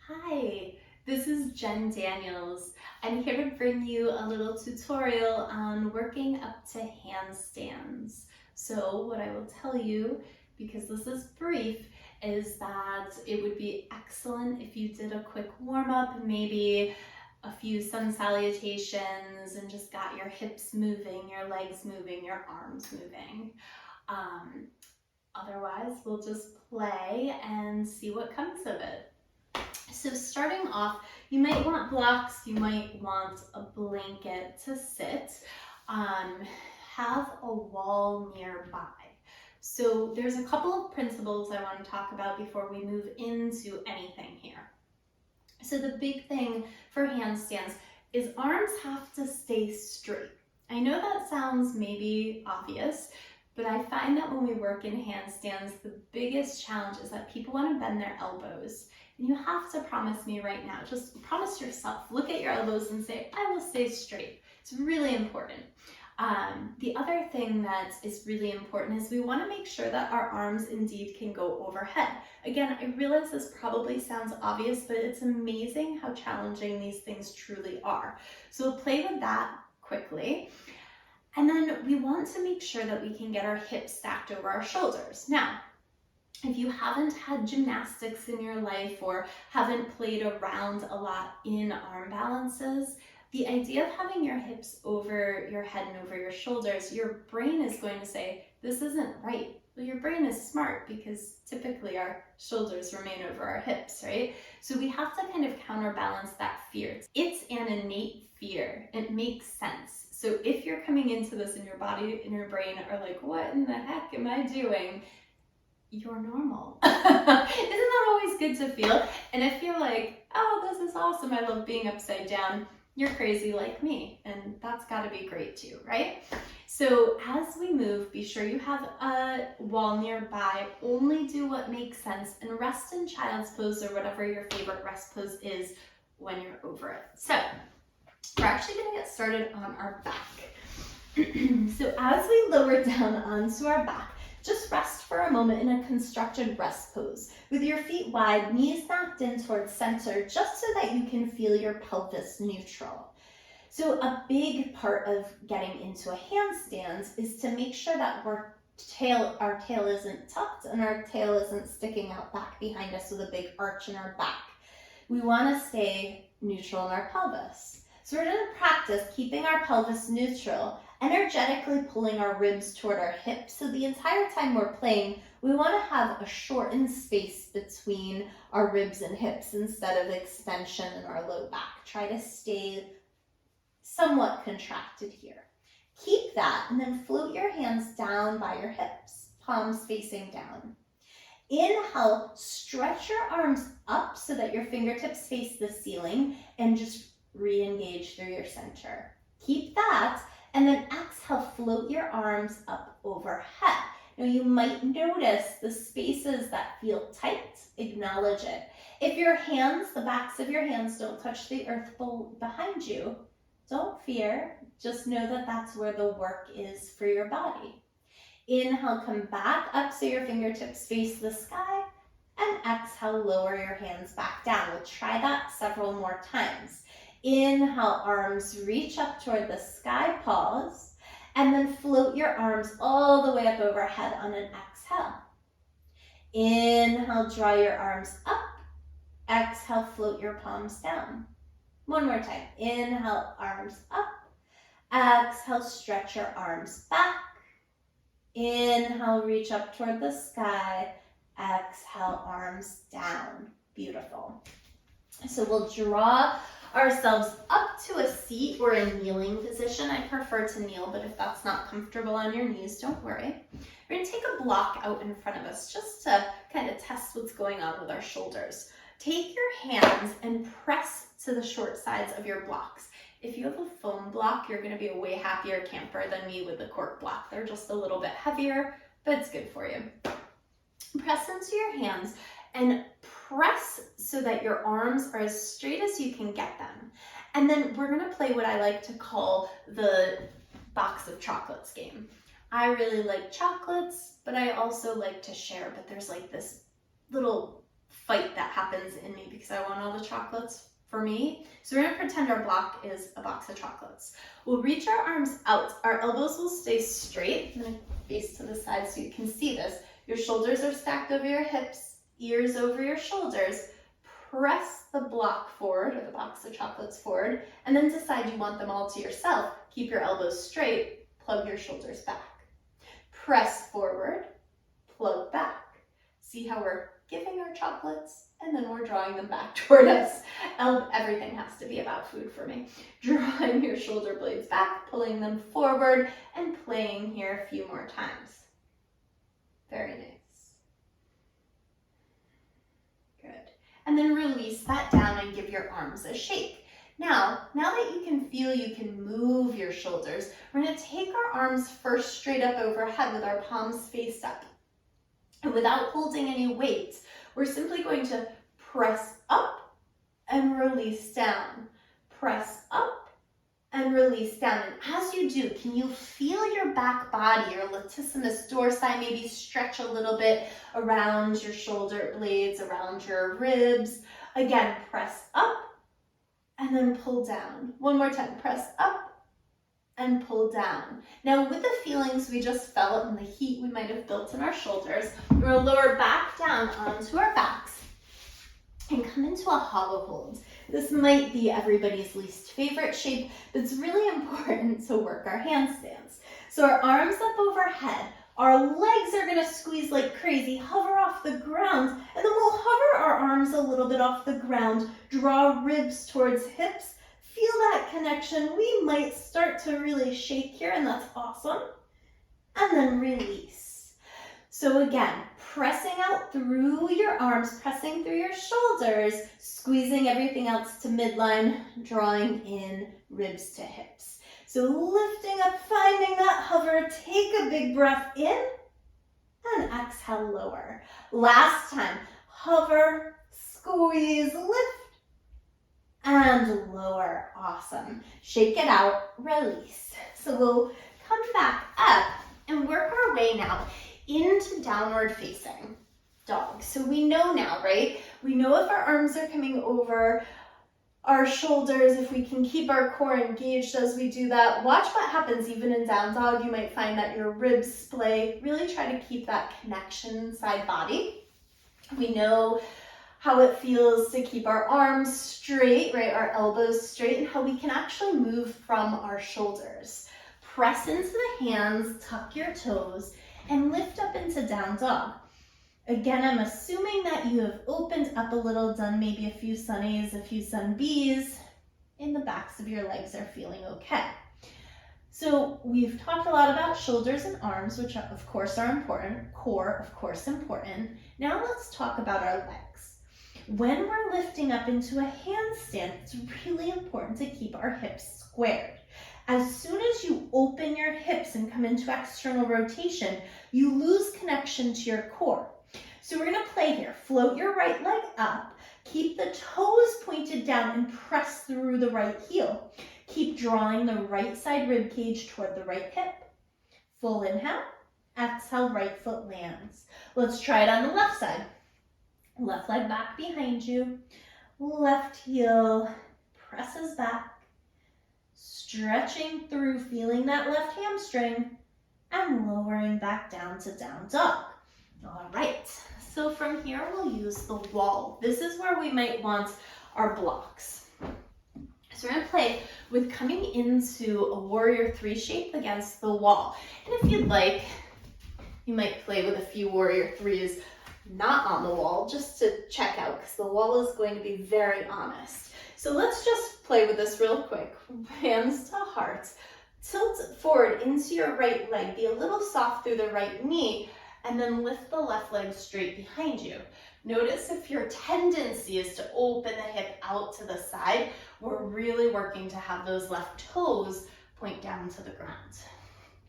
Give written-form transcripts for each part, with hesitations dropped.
Hi, this is Jen Daniels. I'm here to bring you a little tutorial on working up to handstands. So what I will tell you, because this is brief, is that it would be excellent if you did a quick warm-up, maybe a few sun salutations, and just got your hips moving, your legs moving, your arms moving. Otherwise, we'll just play and see what comes of it. So starting off, you might want blocks, you might want a blanket to sit. Have a wall nearby. So there's a couple of principles I want to talk about before we move into anything here. So the big thing for handstands is arms have to stay straight. I know that sounds maybe obvious, but I find that when we work in handstands, the biggest challenge is that people want to bend their elbows. And you have to promise me right now, just promise yourself, look at your elbows and say, I will stay straight. It's really important. The other thing that is really important is we want to make sure that our arms indeed can go overhead. Again, I realize this probably sounds obvious, but it's amazing how challenging these things truly are. So we'll play with that quickly. And then we want to make sure that we can get our hips stacked over our shoulders. Now, if you haven't had gymnastics in your life or haven't played around a lot in arm balances, the idea of having your hips over your head and over your shoulders, your brain is going to say, this isn't right. Well, your brain is smart because typically our shoulders remain over our hips, right? So we have to kind of counterbalance that fear. It's an innate fear. It makes sense. So if you're coming into this and your body and your brain are like, what in the heck am I doing? You're normal. Isn't that always good to feel? And if you're like, oh, this is awesome, I love being upside down, you're crazy like me, and that's got to be great too, right? So as we move, be sure you have a wall nearby. Only do what makes sense and rest in child's pose or whatever your favorite rest pose is when you're over it. So we're actually going to get started on our back. So as we lower down onto our back, just rest for a moment in a constructed rest pose with your feet wide, knees knocked in towards center, just so that you can feel your pelvis neutral. So a big part of getting into a handstand is to make sure that our tail isn't tucked and our tail isn't sticking out back behind us with a big arch in our back. We want to stay neutral in our pelvis. So we're going to practice keeping our pelvis neutral, energetically pulling our ribs toward our hips. So the entire time we're playing, we want to have a shortened space between our ribs and hips instead of extension in our low back. Try to stay somewhat contracted here. Keep that and then float your hands down by your hips, palms facing down. Inhale, stretch your arms up so that your fingertips face the ceiling and just re-engage through your center. Keep that. And then exhale, float your arms up overhead. Now you might notice the spaces that feel tight, acknowledge it. If your hands, the backs of your hands don't touch the earth behind you, don't fear, just know that that's where the work is for your body. Inhale, come back up so your fingertips face the sky, and exhale, lower your hands back down. We'll try that several more times. Inhale, arms reach up toward the sky, pause, and then float your arms all the way up overhead on an exhale. Inhale, draw your arms up. Exhale, float your palms down. One more time. Inhale, arms up. Exhale, stretch your arms back. Inhale, reach up toward the sky. Exhale, arms down. Beautiful. So we'll draw ourselves up to a seat or a kneeling position. I prefer to kneel, but if that's not comfortable on your knees, don't worry. We're going to take a block out in front of us just to kind of test what's going on with our shoulders. Take your hands and press to the short sides of your blocks. If you have a foam block, you're going to be a way happier camper than me with the cork block. They're just a little bit heavier, but it's good for you. Press into your hands and press so that your arms are as straight as you can get them. And then we're going to play what I like to call the box of chocolates game. I really like chocolates, but I also like to share, but there's like this little fight that happens in me because I want all the chocolates for me. So we're gonna pretend our block is a box of chocolates. We'll reach our arms out. Our elbows will stay straight. I'm gonna face to the side so you can see this. Your shoulders are stacked over your hips, ears over your shoulders. Press the block forward, or the box of chocolates forward, and then decide you want them all to yourself. Keep your elbows straight, plug your shoulders back. Press forward, plug back. See how we're giving our chocolates and then we're drawing them back toward us. Everything has to be about food for me. Drawing your shoulder blades back, pulling them forward, and playing here a few more times. Very nice. And then release that down and give your arms a shake. Now that you can feel you can move your shoulders, we're going to take our arms first straight up overhead with our palms faced up. And without holding any weight, we're simply going to press up and release down. Press up and release down. And as you do, can you feel your back body, your latissimus dorsi, maybe stretch a little bit around your shoulder blades, around your ribs? Again, press up and then pull down. One more time, press up and pull down. Now with the feelings we just felt and the heat we might have built in our shoulders, we're going to lower back down onto our backs and come into a hollow hold. This might be everybody's least favorite shape, but it's really important to work our handstands. So our arms up overhead, our legs are gonna squeeze like crazy, hover off the ground, and then we'll hover our arms a little bit off the ground, draw ribs towards hips, feel that connection. We might start to really shake here, and that's awesome. And then release. So again, pressing out through your arms, pressing through your shoulders, squeezing everything else to midline, drawing in ribs to hips. So lifting up, finding that hover, take a big breath in, and exhale, lower. Last time, hover, squeeze, lift, and lower. Awesome. Shake it out, release. So we'll come back up and work our way now into downward facing dog. So we know now, right? We know if our arms are coming over our shoulders, if we can keep our core engaged as we do that. Watch what happens even in down dog. You might find that your ribs splay. Really try to keep that connection inside body. We know how it feels to keep our arms straight, right? Our elbows straight, and how we can actually move from our shoulders. Press into the hands, tuck your toes, and lift up into down dog. Again, I'm assuming that you have opened up a little, done maybe a few sun A's, a few sun B's, and the backs of your legs are feeling okay. So we've talked a lot about shoulders and arms, which of course are important, core, of course, important. Now let's talk about our legs. When we're lifting up into a handstand, it's really important to keep our hips squared. As soon as you open your hips and come into external rotation, you lose connection to your core. So we're going to play here. Float your right leg up, keep the toes pointed down, and press through the right heel. Keep drawing the right side rib cage toward the right hip. Full inhale, exhale, right foot lands. Let's try it on the left side. Left leg back behind you, left heel presses back, stretching through, feeling that left hamstring, and lowering back down to down dog. All right, so from here we'll use the wall. This is where we might want our blocks. So we're gonna play with coming into a warrior 3 shape against the wall. And if you'd like, you might play with a few warrior 3s not on the wall, just to check out, because the wall is going to be very honest. So let's just play with this real quick. Hands to heart. Tilt forward into your right leg. Be a little soft through the right knee, and then lift the left leg straight behind you. Notice if your tendency is to open the hip out to the side, we're really working to have those left toes point down to the ground.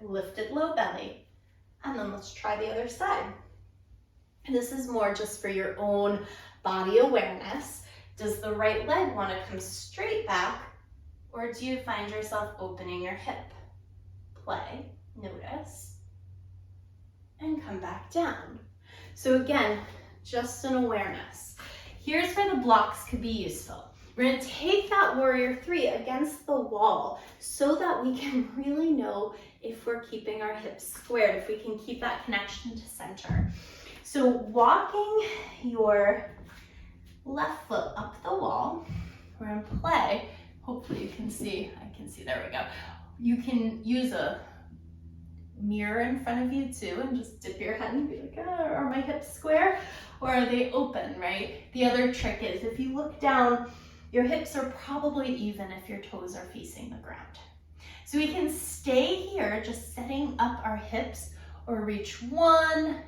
Lift it low belly, and then let's try the other side. This is more just for your own body awareness. Does the right leg want to come straight back, or do you find yourself opening your hip? Play, notice, and come back down. So again, just an awareness. Here's where the blocks could be useful. We're going to take that warrior three against the wall so that we can really know if we're keeping our hips squared, if we can keep that connection to center. So walking your left foot up the wall, we're going to play. Hopefully you can see, I can see, there we go. You can use a mirror in front of you too and just dip your head and be like, oh, are my hips square or are they open, right? The other trick is if you look down, your hips are probably even if your toes are facing the ground. So we can stay here just setting up our hips or reach one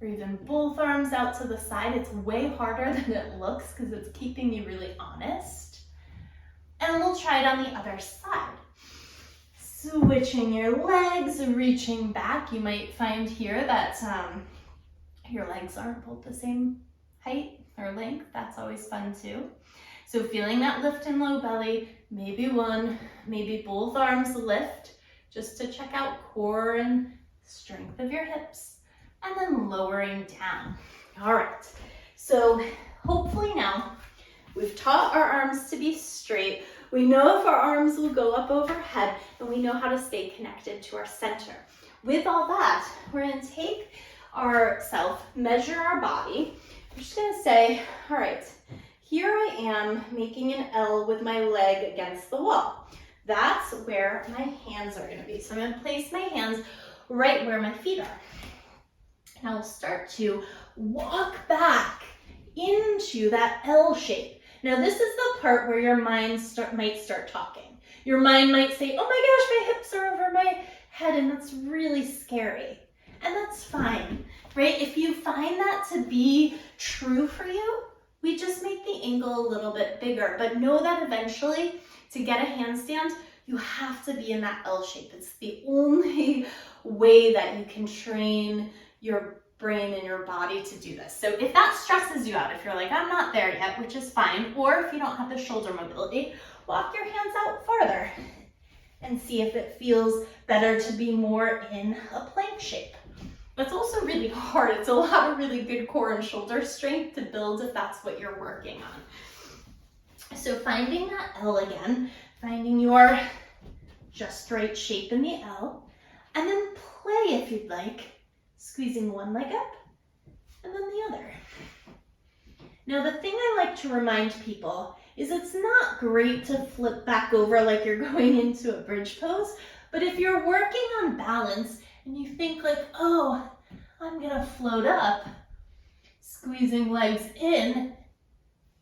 or even both arms out to the side. It's way harder than it looks because it's keeping you really honest. And we'll try it on the other side. Switching your legs, reaching back. You might find here that your legs aren't both the same height or length. That's always fun too. So feeling that lift in low belly, maybe one, maybe both arms lift, just to check out core and strength of your hips, and then lowering down. All right, so hopefully now we've taught our arms to be straight. We know if our arms will go up overhead, and we know how to stay connected to our center. With all that, we're going to take ourselves, measure our body. We're just going to say, all right, here I am making an L with my leg against the wall. That's where my hands are going to be. So I'm going to place my hands right where my feet are. And I'll start to walk back into that L shape. Now this is the part where your mind might start talking. Your mind might say, oh my gosh, my hips are over my head and that's really scary. And that's fine, right? If you find that to be true for you, we just make the angle a little bit bigger. But know that eventually to get a handstand, you have to be in that L shape. It's the only way that you can train your brain and your body to do this. So if that stresses you out, if you're like, I'm not there yet, which is fine, or if you don't have the shoulder mobility, walk your hands out farther and see if it feels better to be more in a plank shape. It's also really hard. It's a lot of really good core and shoulder strength to build if that's what you're working on. So finding that L again, finding your just right shape in the L, and then play if you'd like, squeezing one leg up and then the other. Now the thing I like to remind people is it's not great to flip back over like you're going into a bridge pose, but if you're working on balance and you think like, oh, I'm gonna float up, squeezing legs in,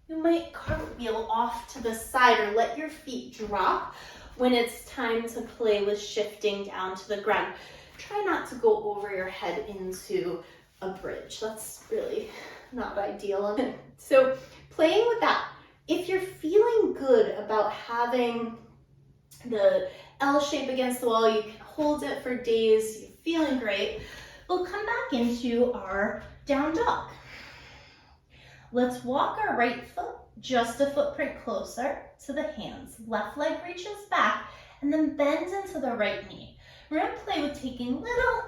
you might cartwheel off to the side or let your feet drop when it's time to play with shifting down to the ground. Try not to go over your head into a bridge. That's really not ideal. So playing with that, if you're feeling good about having the L shape against the wall, you can hold it for days, you're feeling great, we'll come back into our down dog. Let's walk our right foot just a footprint closer to the hands. Left leg reaches back and then bends into the right knee. We're going to play with taking little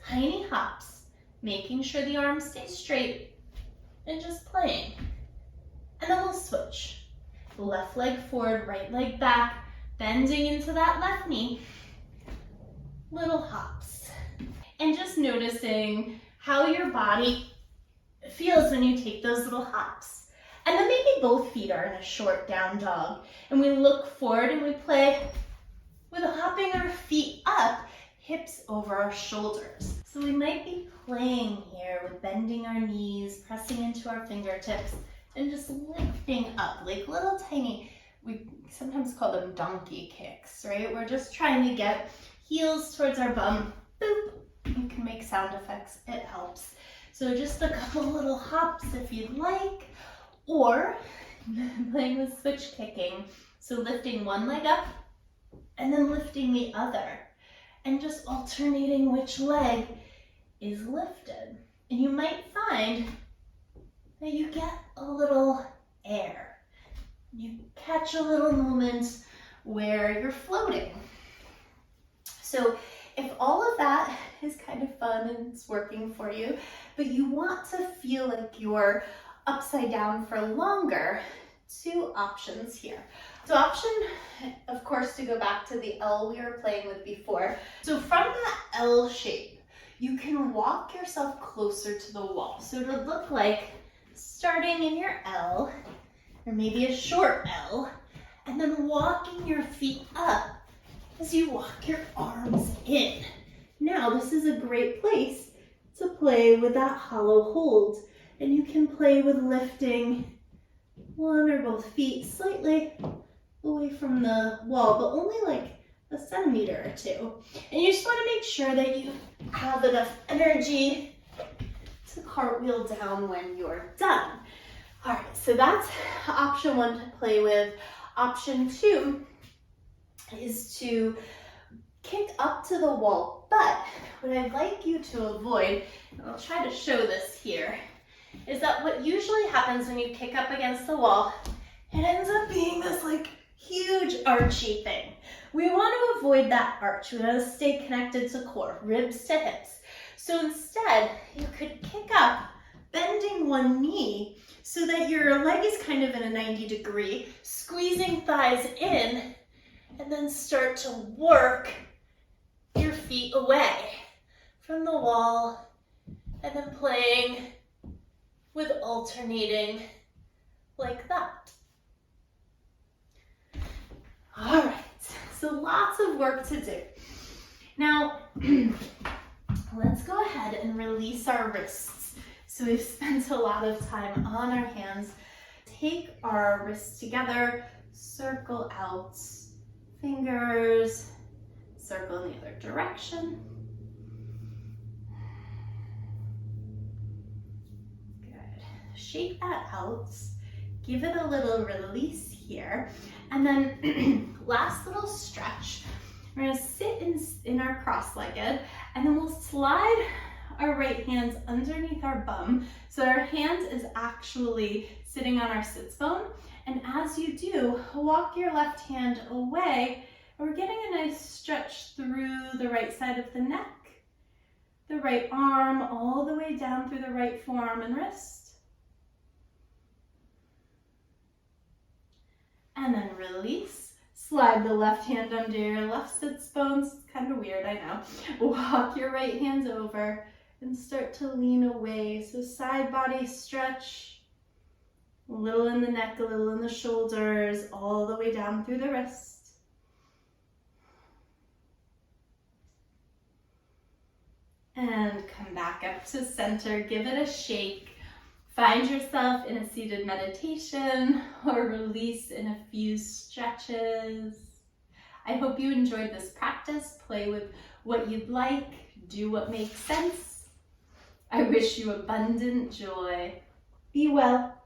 tiny hops, making sure the arms stay straight and just playing. And then we'll switch. Left leg forward, right leg back, bending into that left knee. Little hops. And just noticing how your body feels when you take those little hops. And then maybe both feet are in a short down dog. And we look forward and we play with hopping our feet up, hips over our shoulders. So we might be playing here with bending our knees, pressing into our fingertips, and just lifting up like little tiny, we sometimes call them donkey kicks, right? We're just trying to get heels towards our bum. Boop. You can make sound effects, it helps. So just a couple little hops if you'd like, or playing with switch kicking. So lifting one leg up, and then lifting the other, and just alternating which leg is lifted. And you might find that you get a little air. You catch a little moment where you're floating. So If all of that is kind of fun and it's working for you, but you want to feel like you're upside down for longer, two options here. So option, of course, to go back to the L we were playing with before. So from that L shape, you can walk yourself closer to the wall. So it'll look like starting in your L, or maybe a short L, and then walking your feet up as you walk your arms in. Now, this is a great place to play with that hollow hold, and you can play with lifting one or both feet slightly away from the wall, but only like a centimeter or two. And you just want to make sure that you have enough energy to cartwheel down when you're done. All right, so that's option one to play with. Option two is to kick up to the wall, but what I'd like you to avoid, and I'll try to show this here, is that what usually happens when you kick up against the wall, it ends up being this like huge archy thing. We want to avoid that arch. We want to stay connected to core, ribs to hips. So instead, you could kick up, bending one knee so that your leg is kind of in a 90-degree, squeezing thighs in, and then start to work your feet away from the wall, and then playing with alternating like that. All right, so lots of work to do. Now, let's go ahead and release our wrists. So we've spent a lot of time on our hands. Take our wrists together, circle out, fingers, circle in the other direction. Good. Shake that out. Give it a little release here. And then last little stretch. We're going to sit in our cross-legged, and then we'll slide our right hands underneath our bum so our hand is actually sitting on our sits bone. And as you do, walk your left hand away. We're getting a nice stretch through the right side of the neck, the right arm, all the way down through the right forearm and wrist. And then release. Slide the left hand under your left sits bones. It's kind of weird, I know. Walk your right hand over and start to lean away. So side body stretch, a little in the neck, a little in the shoulders, all the way down through the wrist. And come back up to center, give it a shake. Find yourself in a seated meditation or release in a few stretches. I hope you enjoyed this practice. Play with what you'd like, do what makes sense. I wish you abundant joy. Be well.